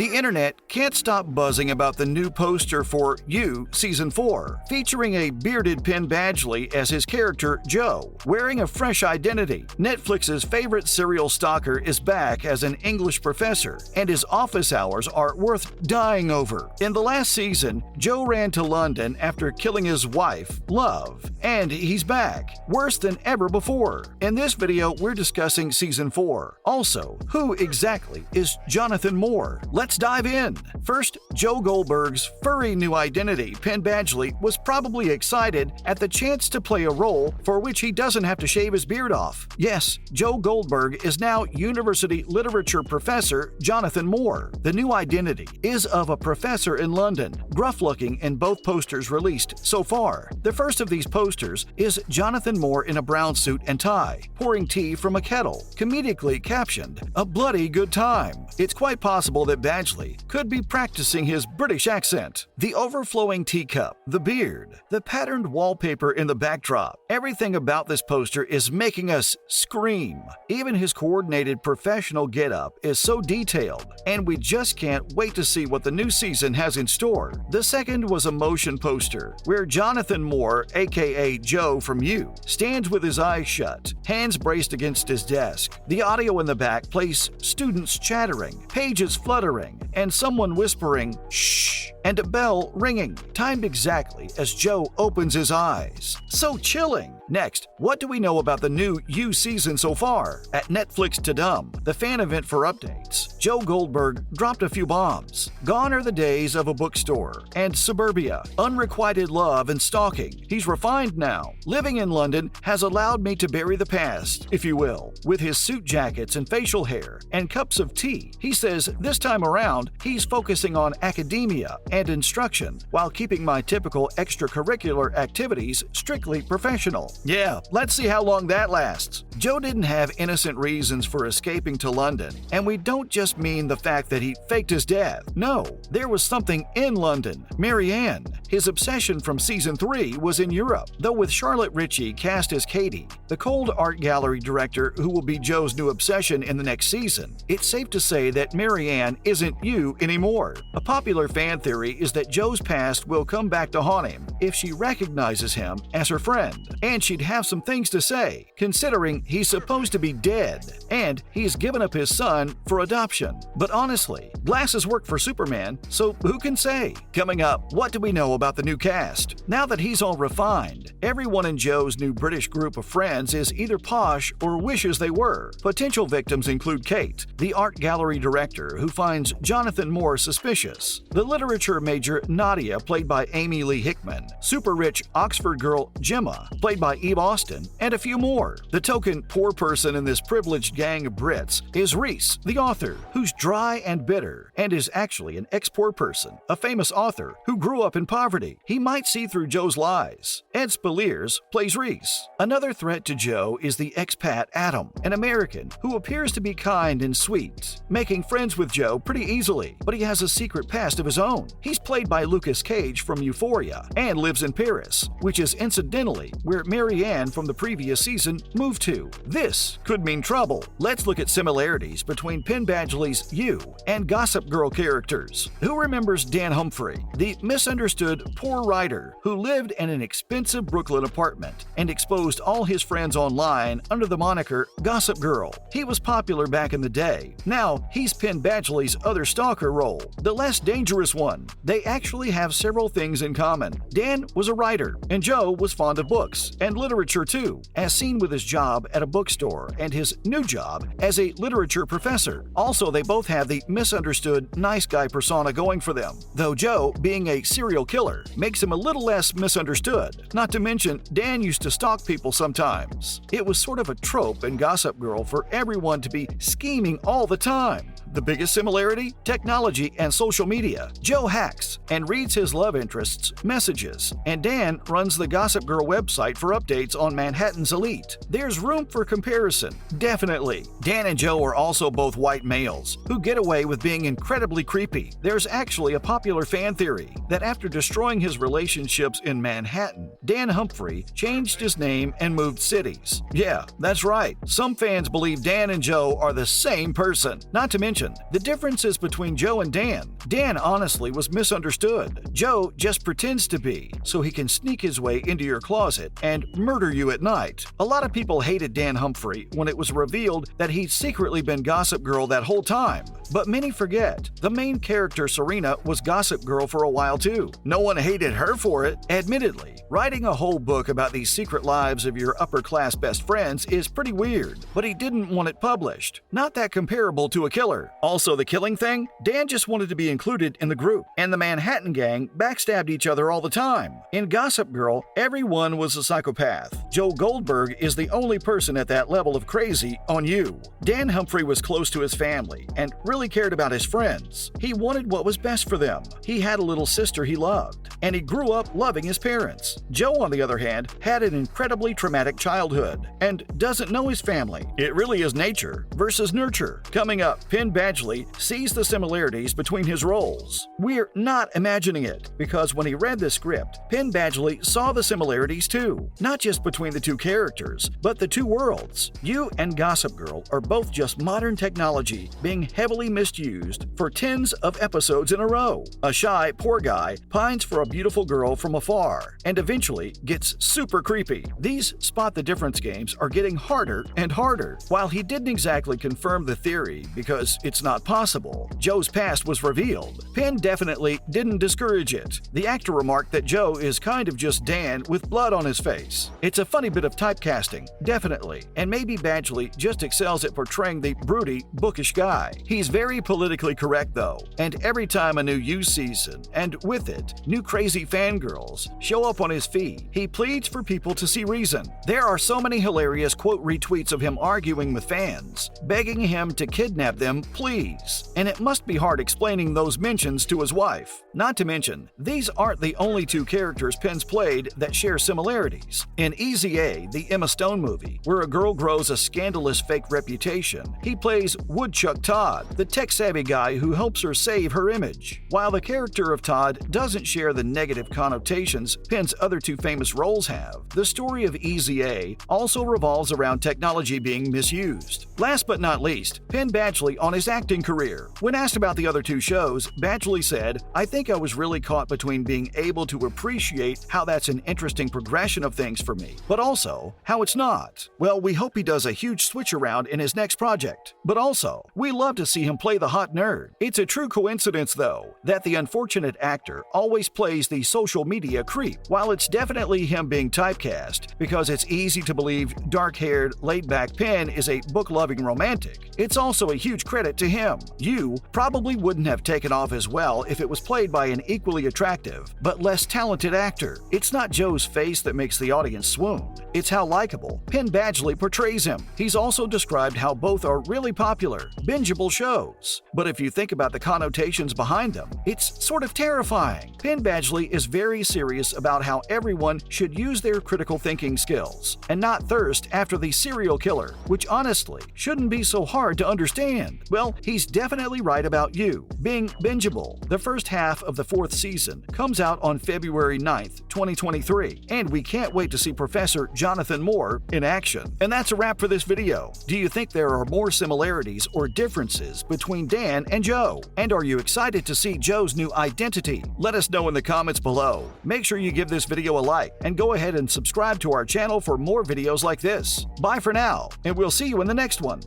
The internet can't stop buzzing about the new poster for You Season 4, featuring a bearded Penn Badgley as his character Joe, wearing a fresh identity. Netflix's favorite serial stalker is back as an English professor, and his office hours are worth dying over. In the last season, Joe ran to London after killing his wife, Love, and he's back, worse than ever before. In this video, we're discussing Season 4. Also, who exactly is Jonathan Moore? Let's dive in. First, Joe Goldberg's furry new identity, Penn Badgley, was probably excited at the chance to play a role for which he doesn't have to shave his beard off. Yes, Joe Goldberg is now university literature professor Jonathan Moore. The new identity is of a professor in London, gruff-looking in both posters released so far. The first of these posters is Jonathan Moore in a brown suit and tie, pouring tea from a kettle, comedically captioned, "A bloody good time." It's quite possible that Badgley could be practicing his British accent. The overflowing teacup, the beard, the patterned wallpaper in the backdrop, everything about this poster is making us scream. Even his coordinated professional getup is so detailed, and we just can't wait to see what the new season has in store. The second was a motion poster, where Jonathan Moore, aka Joe from You, stands with his eyes shut, hands braced against his desk. The audio in the back plays students chattering, pages fluttering, and someone whispering, "Shh," and a bell ringing, timed exactly as Joe opens his eyes. So chilling! Next, what do we know about the new You season so far? At Netflix Tadum, the fan event for updates, Joe Goldberg dropped a few bombs. Gone are the days of a bookstore and suburbia, unrequited love and stalking. He's refined now. Living in London has allowed me to bury the past, if you will. With his suit jackets and facial hair and cups of tea, he says this time around he's focusing on academia and instruction while keeping my typical extracurricular activities strictly professional. Yeah, let's see how long that lasts. Joe didn't have innocent reasons for escaping to London, and we don't just mean the fact that he faked his death. No, there was something in London. Marianne. His obsession from Season 3 was in Europe, though with Charlotte Ritchie cast as Katie, the cold art gallery director who will be Joe's new obsession in the next season. It's safe to say that Marianne isn't You anymore. A popular fan theory is that Joe's past will come back to haunt him if she recognizes him as her friend, and she'd have some things to say, considering he's supposed to be dead, and he's given up his son for adoption. But honestly, glasses work for Superman, so who can say? Coming up, what do we know about the new cast? Now that he's all refined, everyone in Joe's new British group of friends is either posh or wishes they were. Potential victims include Kate, the art gallery director who finds Jonathan Moore suspicious, the literature major Nadia, played by Amy Lee Hickman, super rich Oxford girl Gemma, played by Eve Austin, and a few more. The token poor person in this privileged gang of Brits is Reese, the author, who's dry and bitter and is actually an ex-poor person, a famous author who grew up in poverty. He might see through Joe's lies. Ed Spaliers plays Reese. Another threat to Joe is the expat Adam, an American who appears to be kind and sweet, making friends with Joe pretty easily, but he has a secret past of his own. He's played by Lucas Cage from Euphoria and lives in Paris, which is incidentally where Marianne from the previous season moved to. This could mean trouble. Let's look at similarities between Penn Badgley's You and Gossip Girl characters. Who remembers Dan Humphrey, the misunderstood poor writer who lived in an expensive Brooklyn apartment and exposed all his friends online under the moniker Gossip Girl? He was popular back in the day. Now he's Penn Badgley's other stalker role, the less dangerous one. They actually have several things in common. Dan was a writer, and Joe was fond of books and literature too, as seen with his job at a bookstore and his new job as a literature professor. Also, they both have the misunderstood nice guy persona going for them, though Joe, being a serial killer, makes him a little less misunderstood. Not to mention, Dan used to stalk people sometimes. It was sort of a trope in Gossip Girl for everyone to be scheming all the time. The biggest similarity? Technology and social media. Joe hacks and reads his love interest's messages, and Dan runs the Gossip Girl website for updates on Manhattan's elite. There's room for comparison, definitely. Dan and Joe are also both white males who get away with being incredibly creepy. There's actually a popular fan theory that after destroying his relationships in Manhattan, Dan Humphrey changed his name and moved cities. Yeah, that's right. Some fans believe Dan and Joe are the same person. Not to mention mention, the differences between Joe and Dan. Dan honestly was misunderstood. Joe just pretends to be, so he can sneak his way into your closet and murder you at night. A lot of people hated Dan Humphrey when it was revealed that he'd secretly been Gossip Girl that whole time. But many forget, the main character Serena was Gossip Girl for a while too. No one hated her for it. Admittedly, writing a whole book about these secret lives of your upper-class best friends is pretty weird, but he didn't want it published. Not that comparable to a killer. Also, the killing thing? Dan just wanted to be included in the group, and the Manhattan gang backstabbed each other all the time. In Gossip Girl, everyone was a psychopath. Joe Goldberg is the only person at that level of crazy on You. Dan Humphrey was close to his family and really cared about his friends. He wanted what was best for them. He had a little sister he loved, and he grew up loving his parents. Joe, on the other hand, had an incredibly traumatic childhood and doesn't know his family. It really is nature versus nurture. Coming up, Penn Badgley sees the similarities between his roles. We're not imagining it, because when he read the script, Penn Badgley saw the similarities too. Not just between the two characters, but the two worlds. You and Gossip Girl are both just modern technology being heavily misused for tens of episodes in a row. A shy, poor guy pines for a beautiful girl from afar and eventually gets super creepy. These spot the difference games are getting harder and harder. While he didn't exactly confirm the theory because it's not possible, Joe's past was revealed. Penn definitely didn't discourage it. The actor remarked that Joe is kind of just Dan with blood on his face. It's a funny bit of typecasting, definitely, and maybe Badgley just excels at portraying the broody, bookish guy. He's very politically correct though, and every time a new You season, and with it, new crazy fangirls, show up on his feed, he pleads for people to see reason. There are so many hilarious quote retweets of him arguing with fans, begging him to kidnap them, please. And it must be hard explaining those mentions to his wife. Not to mention, these aren't the only two characters Penn's played that share similarities. In Easy A, the Emma Stone movie, where a girl grows a scandalous fake reputation, he plays Woodchuck Todd, the tech-savvy guy who helps her save her image. While the character of Todd doesn't share the negative connotations Penn's other two famous roles have, the story of Easy A also revolves around technology being misused. Last but not least, Penn Badgley on his acting career. When asked about the other two shows, Badgley said, "I think I was really caught between being able to appreciate how that's an interesting progression of things for me, but also how it's not." Well, we hope he does a huge switch around in his next project. But also, we love to see him play the hot nerd. It's a true coincidence, though, that the unfortunate actor always plays the social media creep. While it's definitely him being typecast, because it's easy to believe dark-haired, laid-back Penn is a book-loving romantic, it's also a huge credit to him. You probably wouldn't have taken off as well if it was played by an equally attractive, but less talented actor. It's not Joe's face that makes the audience swoon. It's how likable Penn Badgley portrays him. He's also described how both are really popular, bingeable shows. But if you think about the connotations behind them, it's sort of terrifying. Penn Badgley is very serious about how everyone should use their critical thinking skills and not thirst after the serial killer, which honestly shouldn't be so hard to understand. Well, he's definitely right about You being bingeable. The first half of the 4th season comes out on February 9th, 2023, and we can't wait to see Professor Jonathan Moore in action. And that's a wrap for this video. Do you think there are more similarities or differences between Dan and Joe? And are you excited to see Joe's new identity? Let us know in the comments below. Make sure you give this video a like and go ahead and subscribe to our channel for more videos like this. Bye for now, and we'll see you in the next one.